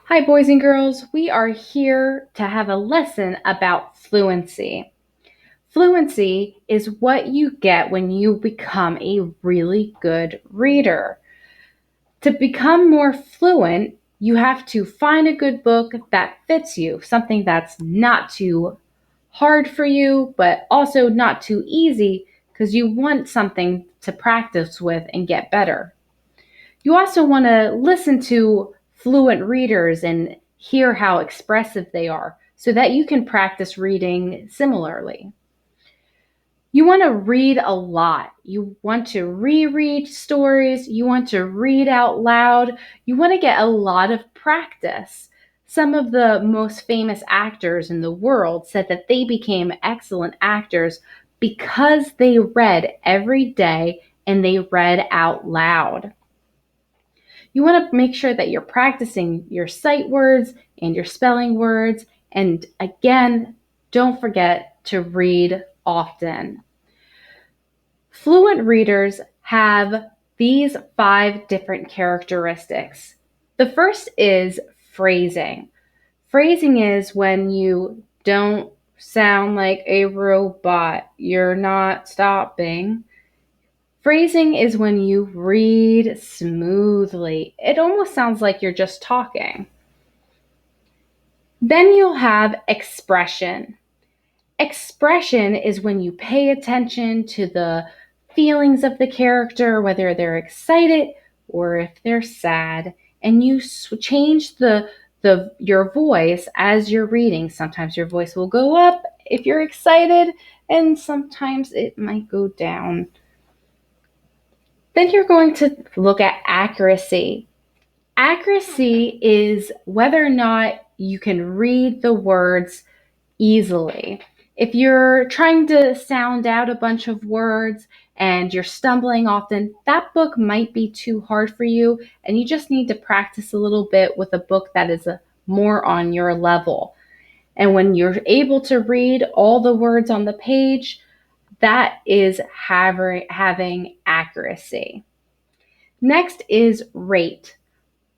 Hi, boys and girls. We are here to have a lesson about fluency. Fluency is what you get when you become a really good reader. To become more fluent, you have to find a good book that fits you, something that's not too hard for you, but also not too easy because you want something to practice with and get better. You also want to listen to fluent readers and hear how expressive they are so that you can practice reading similarly. You want to read a lot. You want to reread stories. You want to read out loud. You want to get a lot of practice. Some of the most famous actors in the world said that they became excellent actors because they read every day and they read out loud. You want to make sure that you're practicing your sight words and your spelling words. And again, don't forget to read often. Fluent readers have these 5 different characteristics. The first is phrasing. Phrasing is when you don't sound like a robot, you're not stopping. Phrasing is when you read smoothly. It almost sounds like you're just talking. Then you'll have expression. Expression is when you pay attention to the feelings of the character, whether they're excited or if they're sad, and you change your voice as you're reading. Sometimes your voice will go up if you're excited, and sometimes it might go down. Then you're going to look at accuracy. Accuracy is whether or not you can read the words easily. If you're trying to sound out a bunch of words and you're stumbling often, that book might be too hard for you, and you just need to practice a little bit with a book that is more on your level. And when you're able to read all the words on the page, that is having accuracy. Next is rate.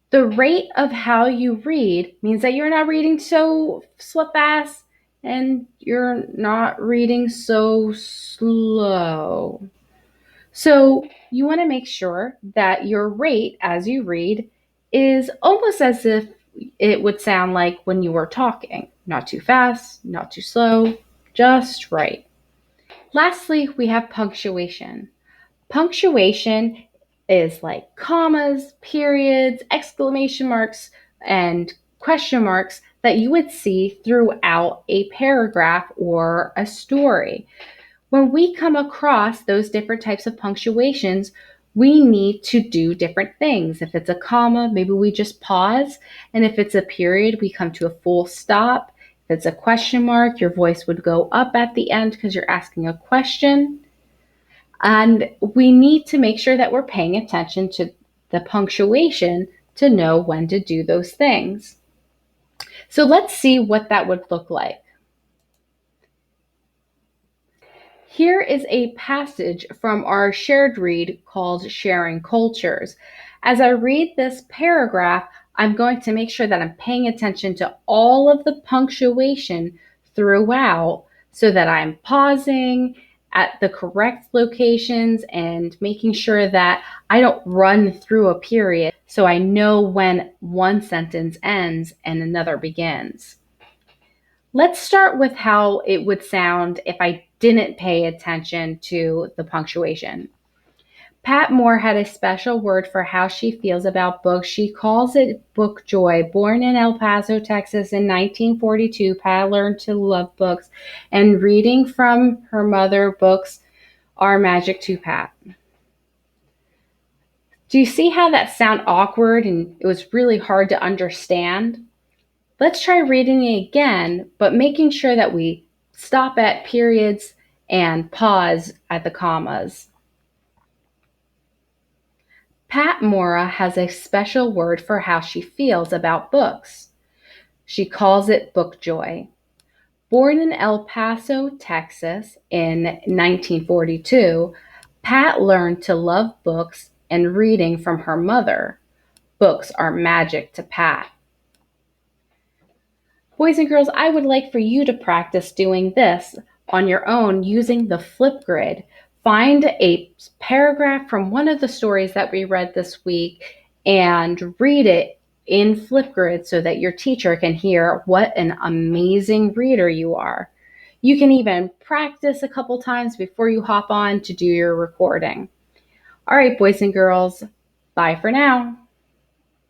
The rate of how you read means that you're not reading so fast and you're not reading so slow. So you want to make sure that your rate as you read is almost as if it would sound like when you were talking. Not too fast, not too slow, just right. Lastly, we have punctuation. Punctuation is like commas, periods, exclamation marks, and question marks that you would see throughout a paragraph or a story. When we come across those different types of punctuations, we need to do different things. If it's a comma, maybe we just pause. And if it's a period, we come to a full stop. If it's a question mark, your voice would go up at the end because you're asking a question. And we need to make sure that we're paying attention to the punctuation to know when to do those things. So let's see what that would look like. Here is a passage from our shared read called Sharing Cultures. As I read this paragraph, I'm going to make sure that I'm paying attention to all of the punctuation throughout so that I'm pausing at the correct locations and making sure that I don't run through a period so I know when one sentence ends and another begins. Let's start with how it would sound if I didn't pay attention to the punctuation. Pat Moore had a special word for how she feels about books. She calls it book joy. Born in El Paso, Texas in 1942, Pat learned to love books, and reading from her mother books are magic to Pat. Do you see how that sounded awkward and it was really hard to understand? Let's try reading it again, but making sure that we stop at periods and pause at the commas. Pat Mora has a special word for how she feels about books. She calls it book joy. Born in El Paso, Texas in 1942, Pat learned to love books and reading from her mother. Books are magic to Pat. Boys and girls, I would like for you to practice doing this on your own using the Flipgrid. Find a paragraph from one of the stories that we read this week and read it in Flipgrid so that your teacher can hear what an amazing reader you are. You can even practice a couple times before you hop on to do your recording. All right, boys and girls, bye for now.